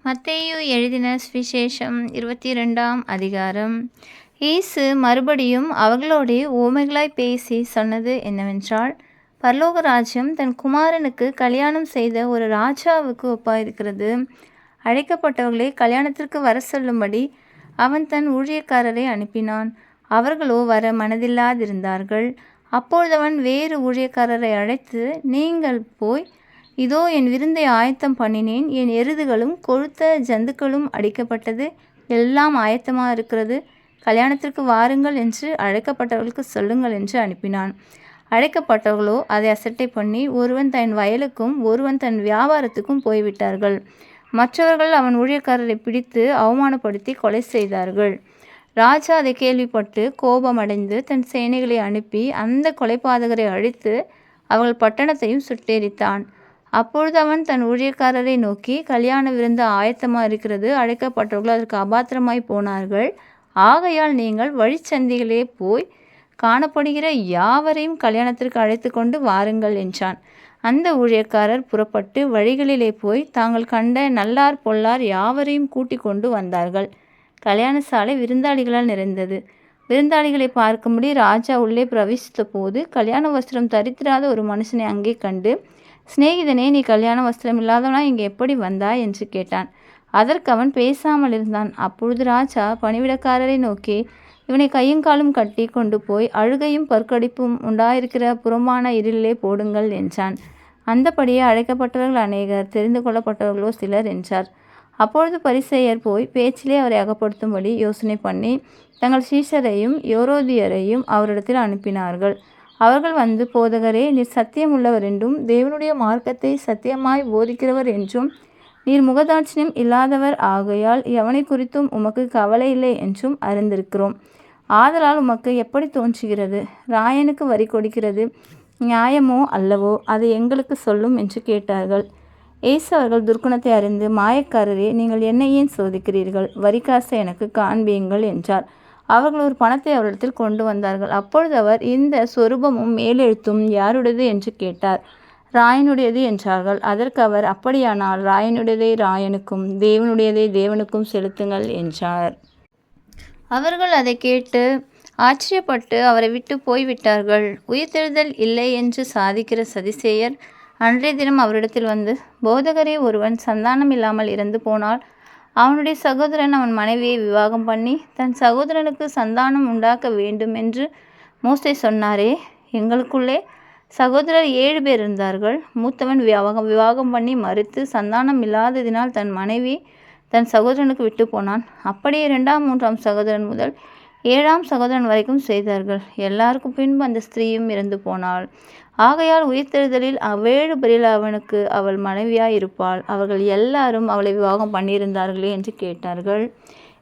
மத்தேயு எழுதின சுவிசேஷம் 22ஆம் அதிகாரம். இயேசு மறுபடியும் அவர்களோடே உவமைகளாய் பேசி சொன்னது என்னவென்றால், பரலோக ராஜ்யம் தன் குமாரனுக்கு கல்யாணம் செய்த ஒரு ராஜாவுக்கு ஒப்பாயிருக்கிறது. அழைக்கப்பட்டவர்களை கல்யாணத்திற்கு வர சொல்லும்படி அவன் தன் ஊழியக்காரரை அனுப்பினான். அவர்களோ வர மனதில்லாதிருந்தார்கள். அப்பொழுது அவன் வேறு ஊழியக்காரரை அழைத்து, நீங்கள் போய், இதோ என் விருந்தை ஆயத்தம் பண்ணினேன், என் எருதுகளும் கொழுத்த ஜந்துக்களும் அடிக்கப்பட்டது, எல்லாம் ஆயத்தமாக இருக்கிறது, கல்யாணத்திற்கு வாருங்கள் என்று அழைக்கப்பட்டவர்களுக்கு சொல்லுங்கள் என்று அனுப்பினான். அழைக்கப்பட்டவர்களோ அதை அசட்டை பண்ணி ஒருவன் தன் வயலுக்கும் ஒருவன் தன் வியாபாரத்துக்கும் போய்விட்டார்கள். மற்றவர்கள் அவன் ஊழியக்காரரை பிடித்து அவமானப்படுத்தி கொலை செய்தார்கள். ராஜா அதை கேள்விப்பட்டு கோபமடைந்து தன் சேனைகளை அனுப்பி அந்த கொலைபாதகரை அழித்து அவர்கள் பட்டணத்தையும் சுட்டெரித்தான். அப்பொழுது அவன் தன் ஊழியக்காரரை நோக்கி, கல்யாண விருந்து ஆயத்தமாக இருக்கிறது, அழைக்கப்பட்டவர்கள் அதற்கு அபாத்திரமாய் போனார்கள். ஆகையால் நீங்கள் வழிச்சந்திகளே போய் காணப்படுகிற யாவரையும் கல்யாணத்திற்கு அழைத்து கொண்டு வாருங்கள் என்றான். அந்த ஊழியக்காரர் புறப்பட்டு வழிகளிலே போய் தாங்கள் கண்ட நல்லார் பொல்லார் யாவரையும் கூட்டிக் கொண்டு வந்தார்கள். கல்யாண சாலை விருந்தாளிகளால் நிறைந்தது. விருந்தாளிகளை பார்க்கும்படி ராஜா உள்ளே பிரவேசித்த போது கல்யாண வஸ்திரம் தரித்திராத ஒரு மனுஷனை அங்கே கண்டு, சிநேகிதனே, நீ கல்யாண வஸ்திரம் இல்லாதவனா இங்கே எப்படி வந்தாய் என்று கேட்டான். அதற்கு அவன் பேசாமல் இருந்தான். அப்பொழுது ராஜா பணிவிடக்காரரை நோக்கி, இவனை கையுங்காலும் கட்டி கொண்டு போய் அழுகையும் பற்கடிப்பும் உண்டாயிருக்கிற புறம்பான இருளிலே போடுங்கள் என்றான். அந்தபடியே அழைக்கப்பட்டவர்கள் அநேகர், தெரிந்து கொள்ளப்பட்டவர்களோ சிலர் என்றார். அப்பொழுது பரிசேயர் போய் பேச்சிலே அவரை அகப்படுத்தும்படி யோசனை பண்ணி தங்கள் சீஷரையும் யோரோதியரையும் அவரிடத்தில் அனுப்பினார்கள். அவர்கள் வந்து, போதகரே, நீர் சத்தியம் உள்ளவர் என்றும் தேவனுடைய மார்க்கத்தை சத்தியமாய் போதிக்கிறவர் என்றும் நீர் முகதாட்சியம் இல்லாதவர் ஆகையால் எவனை குறித்தும் உமக்கு கவலை இல்லை என்றும் அறிந்திருக்கிறோம். ஆதலால் உமக்கு எப்படி தோன்றுகிறது? ராயனுக்கு வரி கொடுக்கிறது நியாயமோ அல்லவோ? அதை எங்களுக்கு சொல்லும் என்று கேட்டார்கள். இயேசு அவர்கள் துர்க்குணத்தை அறிந்து, மாயக்காரரே, நீங்கள் என்னை ஏன் சோதிக்கிறீர்கள்? வரிக்காசை எனக்கு காண்பியுங்கள் என்றார். அவர்கள் ஒரு பணத்தை அவரிடத்தில் கொண்டு வந்தார்கள். அப்பொழுது அவர், இந்த சொரூபமும் மேலெழுத்தும் யாருடையது என்று கேட்டார். ராயனுடையது என்றார்கள். அதற்கு அவர், அப்படியானால் ராயனுடையதை ராயனுக்கும் தேவனுடையதை தேவனுக்கும் செலுத்துங்கள் என்றார். அவர்கள் அதை கேட்டு ஆச்சரியப்பட்டு அவரை விட்டு போய்விட்டார்கள். உயிர்த்தெழுதல் இல்லை என்று சாதிக்கிற சதிசேயர் அன்றைய தினம் அவரிடத்தில் வந்து, போதகரே, ஒருவன் சந்தானம் இல்லாமல் இறந்து போனால் அவனுடைய சகோதரன் அவன் மனைவியை விவாகம் பண்ணி தன் சகோதரனுக்கு சந்தானம் உண்டாக்க வேண்டும் என்று மோசே சொன்னாரே. எங்களுக்குள்ளே சகோதரர் 7 பேர் இருந்தார்கள். மூத்தவன் விவாகம் பண்ணி மறுத்து சந்தானம் இல்லாததினால் தன் மனைவி தன் சகோதரனுக்கு விட்டு போனான். அப்படியே 2ஆம் 3ஆம் சகோதரன் முதல் 7ஆம் சகோதரன் வரைக்கும் செய்தார்கள். எல்லாருக்கும் பின்பு அந்த ஸ்திரீயும் இறந்து போனாள். ஆகையால் உயிர்த்தெழுதலில் 7 பேரில் அவனுக்கு அவள் மனைவியாய் இருப்பாள். அவர்கள் எல்லாரும் அவளை விவாகம் பண்ணியிருந்தார்களே என்று கேட்டார்கள்.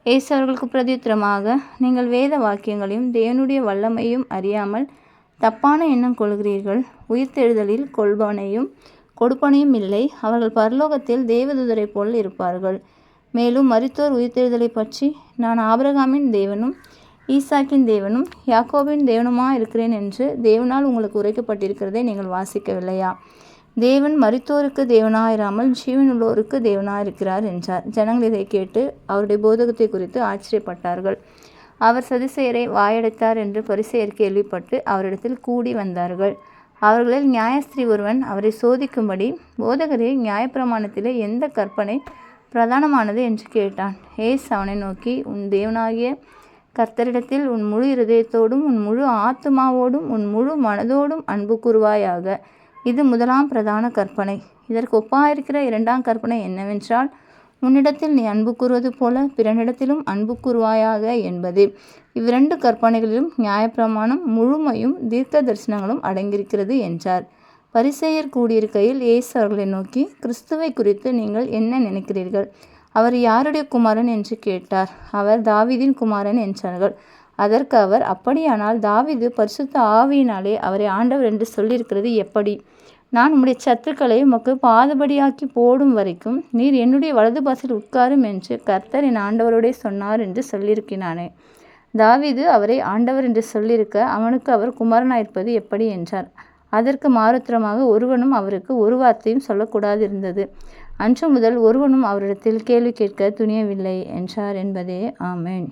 இயேசு அவர்களுக்கு பிரதியுத்தரமாக, நீங்கள் வேத வாக்கியங்களையும் தேவனுடைய வல்லமையும் அறியாமல் தப்பான எண்ணம் கொள்கிறீர்கள். உயிர்த்தெழுதலில் கொள்பவனையும் கொடுப்பனையும் இல்லை. அவர்கள் பரலோகத்தில் தேவதூதரை போல் இருப்பார்கள். மேலும் மரித்தோர் உயிர்த்தெழுதலை பற்றி, நான் ஆபிரகாமின் தேவனும் ஈசாக்கின் தேவனும் யாக்கோபின் தேவனுமாக இருக்கிறேன் என்று தேவனால் உங்களுக்கு உரைக்கப்பட்டிருக்கிறதை நீங்கள் வாசிக்கவில்லையா? தேவன் மரித்தோருக்கு தேவனாயிராமல் ஜீவனுள்ளோருக்கு தேவனாயிருக்கிறார் என்றார். ஜனங்கள் இதை கேட்டு அவருடைய போதகத்தை குறித்து ஆச்சரியப்பட்டார்கள். அவர் சதுசேயரை வாயடைத்தார் என்று பரிசேயர் கேள்விப்பட்டு அவரிடத்தில் கூடி வந்தார்கள். அவர்களில் நியாயஸ்திரி ஒருவன் அவரை சோதிக்கும்படி, போதகரே, நியாயப்பிரமாணத்திலே எந்த கற்பனை பிரதானமானது என்று கேட்டான். இயேசு அவனை நோக்கி, உன் தேவனாகிய கர்த்தரிடத்தில் உன் முழு இருதயத்தோடும் உன் முழு ஆத்துமாவோடும் உன் முழு மனதோடும் அன்பு கூறுவாயாக. இது முதலாம் பிரதான கற்பனை. இதற்கு ஒப்பாயிருக்கிற 2ஆம் கற்பனை என்னவென்றால், உன்னிடத்தில் நீ அன்பு கூறுவது போல பிறனிடத்திலும் அன்பு கூறுவாயாக என்பது. இவ்விரண்டு கற்பனைகளிலும் நியாயப்பிரமாணம் முழுமையும் தீர்க்க தரிசனங்களும் அடங்கியிருக்கிறது என்றார். பரிசேயர் கூடியிருக்கையில் இயேசு அவர்களை நோக்கி, கிறிஸ்துவை குறித்து நீங்கள் என்ன நினைக்கிறீர்கள்? அவர் யாருடைய குமாரன் என்று கேட்டார். அவர், தாவீதின் குமாரன் என்றார்கள். அதற்கு அவர், அப்படியானால் தாவீது பரிசுத்த ஆவியினாலே அவரை ஆண்டவர் என்று சொல்லியிருக்கிறது எப்படி? நான் உம்முடைய சத்துக்களை உமக்கு பாதபடியாக்கி போடும் வரைக்கும் நீர் என்னுடைய வலது பாசில் உட்காரும் என்று கர்த்தர் என் ஆண்டவரோடே சொன்னார் என்று சொல்லியிருக்கிறானே. தாவீது அவரை ஆண்டவர் என்று சொல்லியிருக்க அவனுக்கு அவர் குமாரனாயிருப்பது எப்படி என்றார். அதற்கு மாறுத்திரமாக ஒருவனும் அவருக்கு ஒரு வார்த்தையும் சொல்லக்கூடாதிருந்தது. அன்று முதல் ஒருவனும் அவரிடத்தில் கேள்வி கேட்க துணியவில்லை என்றார் என்பதே. ஆமென்.